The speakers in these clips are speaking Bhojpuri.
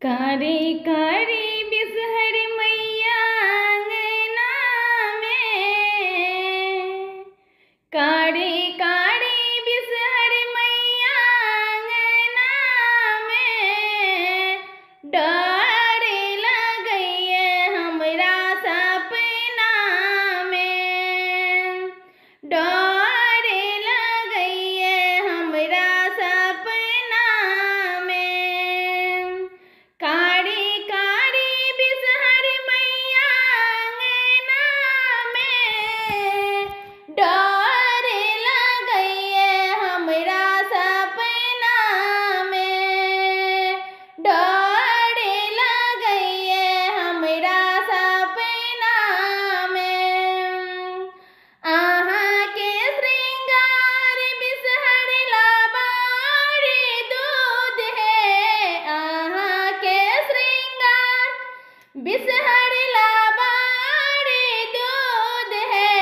कारी कारी बिसहर मैया अंगना में, कारी कारी बिसहर मैया अंगना में, डर लगइए हमरा सपना में, डर लगइए हमरा सपना में। कारी कारी बिसहर मैया अंगना में, डर लगइए हमरा सपना में, डर लगइए हमरा सपना में। अहाँ के श्रृंगार बिसहर लबारी दूध है, अहाँ के श्रृंगार बिसहर लबारी दूध है,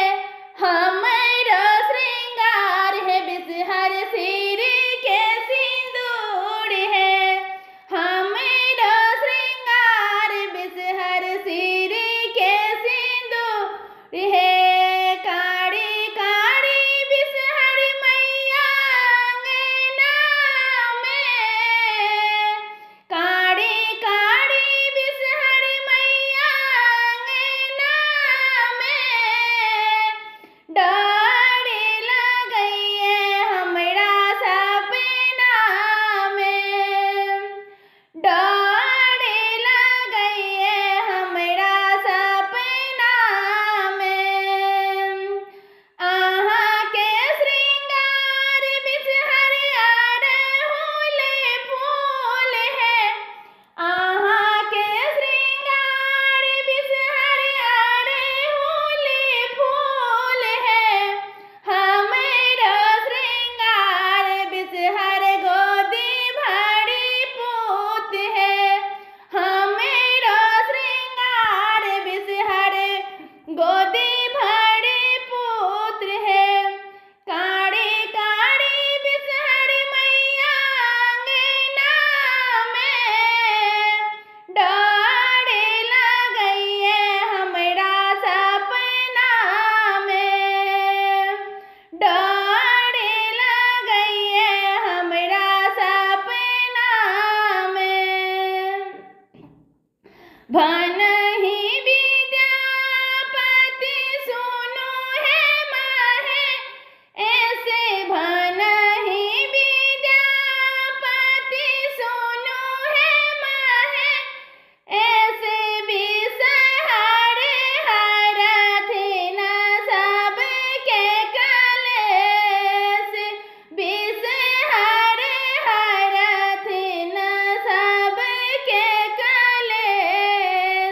हमरो श्रृंगार है बिसहर सिर के सिंदूर है, हमरो श्रृंगार बिसहर सिर के सिंदूर है। कारी कारी बिसहर मैया अंगना में, कारी कारी बिसहर मैया अंगना में, डर लगइए हमरा सपना में, डर लगइए हमरा सपना में। अहाँ के श्रृंगार बिसहर अड़हुल फूल है, अहाँ के श्रृंगार बिसहर अड़हुल फूल है, हमरो श्रृंगार बिसहर गोदी भरी पूत है, हमरो श्रृंगार बिसहर गोदी भरी पुत्र है। कारी कारी बिसहर मैया अंगना में, डर लगइए हमरा सपना में, डर लगइए हमरा सपना में। भनहि विद्यापति सुनो है माहे, ऐसे भनहि विद्यापति सुनो है माहे, ऐसे बिसहर हरथिन सबके कलेश, बिसहर हरथिन सबके कलेश।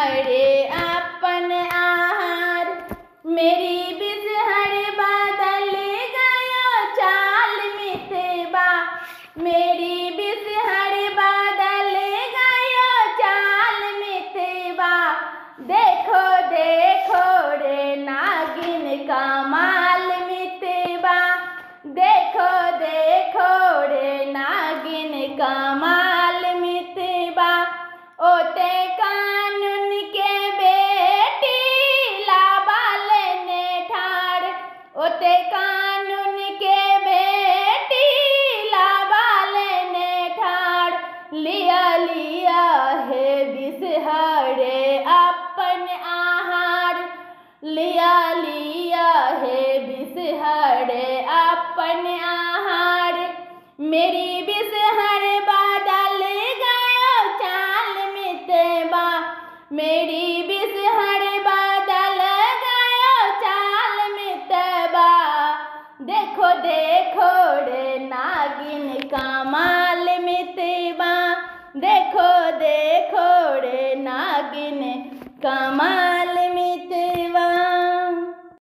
हरे अपन आहार। मेरी बिसहर बदल गयो चाल मितवा, मेरी बिसहर बदल गयो चाल मितवा। देखो देखो रे नागिन का माल मितवा, देखो देखो रे नागिन का माल मितवा। ओते कानून के बेटी लाबाल ने ठाड़, ओते कानून के बेटी लाबाल ने ठाड़। लिया लिया है बिसहरे अपन आहार, लिया लिया है बिसहरे अपन आहार। मेरी बिसहर बदल गयो चाल मितवा, मेरी बिसहर बदल गयो चाल मितवा। देखो देखो रे नागिन का माल मितवा, देखो देखो रे नागिन का माल।